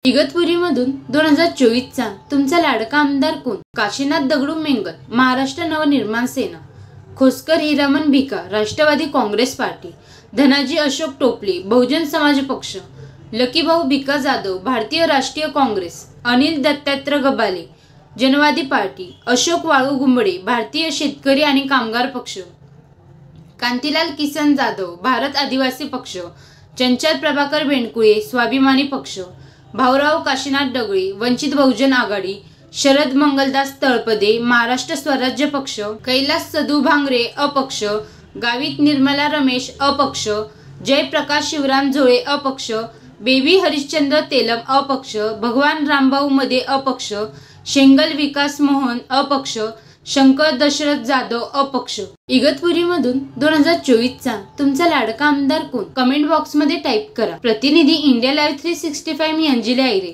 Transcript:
इगतपुरीमधून 2024चा तुमचा लाडका आमदार कोण? काशीनाथ दगडू मेंगल, महाराष्ट्र नवनिर्माण सेना. खोसकर हिरामन भिका, राष्ट्रवादी काँग्रेस पार्टी. धनाजी अशोक टोपले, बहुजन समाज पक्ष. लकीभाऊ भिका जाधव, भारतीय राष्ट्रीय काँग्रेस. अनिल दत्तात्रय गबाले, जनवादी पार्टी. अशोक वाळू गुंबडे, भारतीय शेतकरी आणि कामगार पक्ष. कांतीलाल किसन जाधव, भारत आदिवासी पक्ष. चंचल प्रभाकर बेंडकुळे, स्वाभिमानी पक्ष. भाऊराव काशीनाथ डगळे, वंचित बहुजन आघाडी. शरद मंगलदास तळपदे, महाराष्ट्र स्वराज्य पक्ष. कैलास सदू भांगरे, अपक्ष. गावित निर्मला रमेश, अपक्ष. जयप्रकाश शिवराम जोळे, अपक्ष. बेबी हरिश्चंद्र तेलम, अपक्ष. भगवान रामभाऊ मध्ये, अपक्ष. शेंगल विकास मोहन, अपक्ष. शंकर दशरथ जाधव, अपक्ष. इगतपुरीमधून 2024चा तुमचा लाडका आमदार कोण? कमेंट बॉक्समध्ये टाईप करा. प्रतिनिधी इंडिया लाईव्ह 365 मी अंजली आयरे.